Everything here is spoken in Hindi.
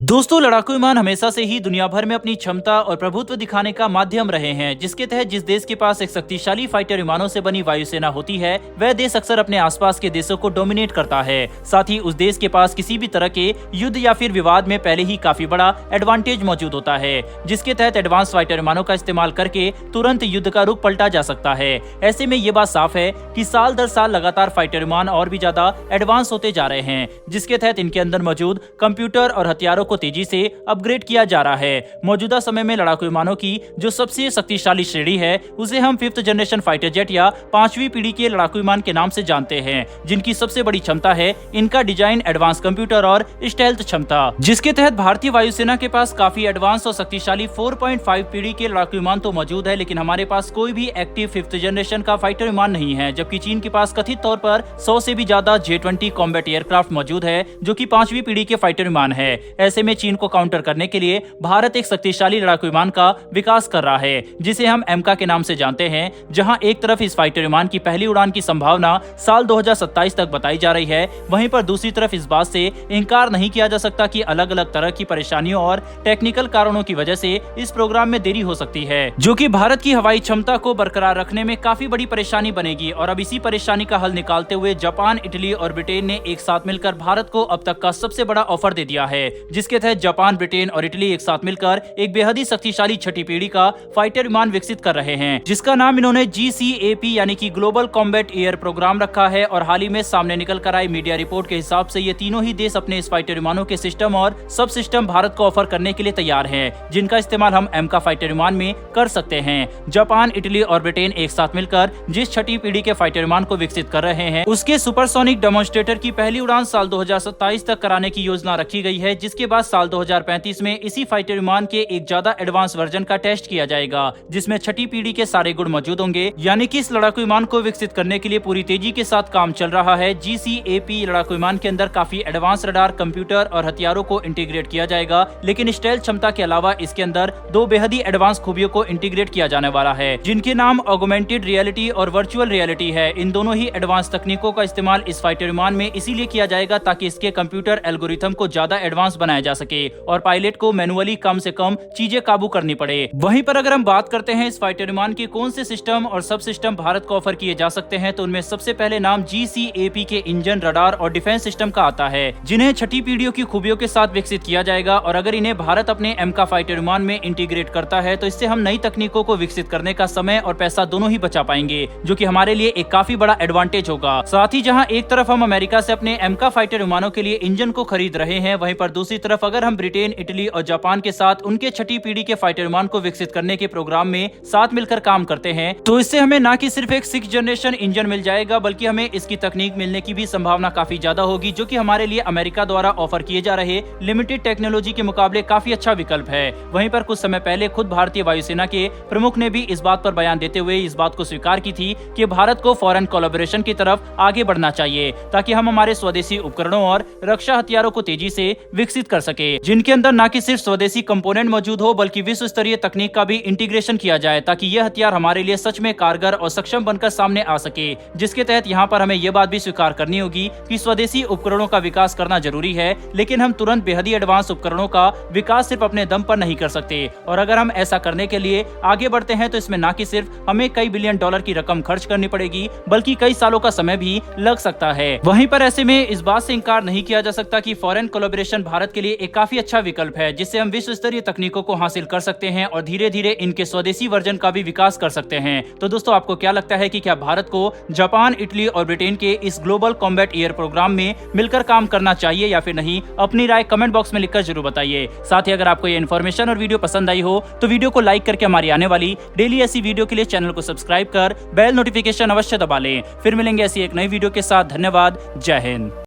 दोस्तों, लड़ाकू विमान हमेशा से ही दुनिया भर में अपनी क्षमता और प्रभुत्व दिखाने का माध्यम रहे हैं, जिसके तहत जिस देश के पास एक शक्तिशाली फाइटर विमानों से बनी वायुसेना होती है, वह देश अक्सर अपने आसपास के देशों को डोमिनेट करता है। साथ ही उस देश के पास किसी भी तरह के युद्ध या फिर विवाद में पहले ही काफी बड़ा एडवांटेज मौजूद होता है, जिसके तहत एडवांस फाइटर विमानों का इस्तेमाल करके तुरंत युद्ध का रुख पलटा जा सकता है। ऐसे में ये बात साफ है कि साल दर साल लगातार फाइटर विमान और भी ज्यादा एडवांस होते जा रहे हैं, जिसके तहत इनके अंदर मौजूद कंप्यूटर और हथियारों को तेजी से अपग्रेड किया जा रहा है। मौजूदा समय में लड़ाकू विमानों की जो सबसे शक्तिशाली श्रेणी है, उसे हम 5th जनरेशन फाइटर जेट या 5वीं पीढ़ी के लड़ाकू विमान के नाम से जानते हैं, जिनकी सबसे बड़ी क्षमता है इनका डिजाइन, एडवांस कंप्यूटर और स्टेल्थ क्षमता, जिसके तहत भारतीय वायुसेना के पास काफी एडवांस और शक्तिशाली 4.5 पीढ़ी के लड़ाकू विमान तो मौजूद है, लेकिन हमारे पास कोई भी एक्टिव 5th जनरेशन का फाइटर विमान नहीं है। जबकि चीन के पास कथित तौर पर 100 से भी ज्यादा J-20 कॉम्बैट एयरक्राफ्ट मौजूद है, जो कि 5वीं पीढ़ी के फाइटर विमान है। ऐसे में चीन को काउंटर करने के लिए भारत एक शक्तिशाली लड़ाकू विमान का विकास कर रहा है, जिसे हम एमका के नाम से जानते हैं, जहां एक तरफ इस फाइटर विमान की पहली उड़ान की संभावना साल 2027 तक बताई जा रही है, वहीं पर दूसरी तरफ इस बात से इनकार नहीं किया जा सकता कि अलग अलग तरह की परेशानियों और टेक्निकल कारणों की वजह से इस प्रोग्राम में देरी हो सकती है, जो कि भारत की हवाई क्षमता को बरकरार रखने में काफी बड़ी परेशानी बनेगी। और अब इसी परेशानी का हल निकालते हुए जापान, इटली और ब्रिटेन ने एक साथ मिलकर भारत को अब तक का सबसे बड़ा ऑफर दे दिया है, जिसके तहत जापान, ब्रिटेन और इटली एक साथ मिलकर एक बेहद ही शक्तिशाली छठी पीढ़ी का फाइटर विमान विकसित कर रहे हैं, जिसका नाम इन्होंने GCAP यानी कि ग्लोबल कॉम्बैट एयर प्रोग्राम रखा है। और हाल ही में सामने निकल कर आई मीडिया रिपोर्ट के हिसाब से ये तीनों ही देश अपने इस फाइटर विमानों के सिस्टम और सब सिस्टम भारत को ऑफर करने के लिए तैयार हैं, जिनका इस्तेमाल हम एमका फाइटर विमान में कर सकते हैं। जापान, इटली और ब्रिटेन एक साथ मिलकर जिस छठी पीढ़ी के फाइटर विमान को विकसित कर रहे हैं, उसके सुपरसोनिक डेमोन्स्ट्रेटर की पहली उड़ान साल 2027 तक कराने की योजना रखी गई है, जिसके बाद साल 2035 में इसी फाइटर विमान के एक ज्यादा एडवांस वर्जन का टेस्ट किया जाएगा, जिसमें छठी पीढ़ी के सारे गुण मौजूद होंगे। यानी कि इस लड़ाकू विमान को विकसित करने के लिए पूरी तेजी के साथ काम चल रहा है। GCAP लड़ाकू विमान के अंदर काफी एडवांस रडार, कंप्यूटर और हथियारों को इंटीग्रेट किया जाएगा, लेकिन स्टेल्थ क्षमता के अलावा इसके अंदर दो बेहद ही एडवांस खूबियों को इंटीग्रेट किया जाने वाला है, जिनके नाम ऑगमेंटेड रियलिटी और वर्चुअल रियलिटी है। इन दोनों ही एडवांस तकनीकों का इस्तेमाल इस फाइटर विमान में इसीलिए किया जाएगा ताकि इसके कंप्यूटर एल्गोरिथम को ज्यादा एडवांस बनाया जा सके और पायलट को मैनुअली कम से कम चीजें काबू करनी पड़े। वहीं पर अगर हम बात करते हैं इस फाइटर विमान के कौन से सिस्टम और सब सिस्टम भारत को ऑफर किए जा सकते हैं, तो उनमें सबसे पहले नाम GCAP के इंजन, रडार और डिफेंस सिस्टम का आता है, जिन्हें छठी पीढ़ियों की खूबियों के साथ विकसित किया जाएगा। और अगर इन्हें भारत अपने एमका फाइटर विमान में इंटीग्रेट करता है, तो इससे हम नई तकनीकों को विकसित करने का समय और पैसा दोनों ही बचा पाएंगे, जो कि हमारे लिए एक काफी बड़ा एडवांटेज होगा। साथ ही जहां एक तरफ हम अमेरिका से अपने एमका फाइटर विमानों के लिए इंजन को खरीद रहे हैं, वहीं पर दूसरी तरफ अगर हम ब्रिटेन, इटली और जापान के साथ उनके छठी पीढ़ी के फाइटर विमान को विकसित करने के प्रोग्राम में साथ मिलकर काम करते हैं, तो इससे हमें न कि सिर्फ एक 6th जनरेशन इंजन मिल जाएगा, बल्कि हमें इसकी तकनीक मिलने की भी संभावना काफी ज्यादा होगी, जो कि हमारे लिए अमेरिका द्वारा ऑफर किए जा रहे लिमिटेड टेक्नोलॉजी के मुकाबले काफी अच्छा विकल्प है। वहीं पर कुछ समय पहले खुद भारतीय वायुसेना के प्रमुख ने भी इस बात पर बयान देते हुए इस बात को स्वीकार की थी कि भारत को फॉरेन कोलैबोरेशन की तरफ आगे बढ़ना चाहिए, ताकि हम हमारे स्वदेशी उपकरणों और रक्षा हथियारों को तेजी से विकसित कर सके, जिनके अंदर न कि सिर्फ स्वदेशी कंपोनेंट मौजूद हो, बल्कि विश्व स्तरीय तकनीक का भी इंटीग्रेशन किया जाए, ताकि यह हथियार हमारे लिए सच में कारगर और सक्षम बनकर सामने आ सके। जिसके तहत यहाँ पर हमें यह बात भी स्वीकार करनी होगी कि स्वदेशी उपकरणों का विकास करना जरूरी है, लेकिन हम तुरंत बेहद ही एडवांस उपकरणों का विकास सिर्फ अपने दम पर नहीं कर सकते। और अगर हम ऐसा करने के लिए आगे बढ़ते हैं, तो इसमें न कि सिर्फ हमें कई बिलियन डॉलर की रकम खर्च करनी पड़ेगी, बल्कि कई सालों का समय भी लग सकता है। वहीं पर ऐसे में इस बात से इनकार नहीं किया जा सकता कि फॉरेन कोलैबोरेशन भारत के लिए एक काफी अच्छा विकल्प है, जिससे हम विश्व स्तरीय तकनीकों को हासिल कर सकते हैं और धीरे धीरे इनके स्वदेशी वर्जन का भी विकास कर सकते हैं। तो दोस्तों, आपको क्या लगता है कि क्या भारत को जापान, इटली और ब्रिटेन के इस ग्लोबल कॉम्बैट एयर प्रोग्राम में मिलकर काम करना चाहिए या फिर नहीं? अपनी राय कमेंट बॉक्स में लिखकर जरूर बताइए। साथ ही अगर आपको ये इन्फॉर्मेशन और वीडियो पसंद आई हो, तो वीडियो को लाइक करके हमारी आने वाली डेली ऐसी वीडियो के लिए चैनल को सब्सक्राइब कर बेल नोटिफिकेशन अवश्य दबा लें। फिर मिलेंगे ऐसी एक नई वीडियो के साथ। धन्यवाद। जय हिंद।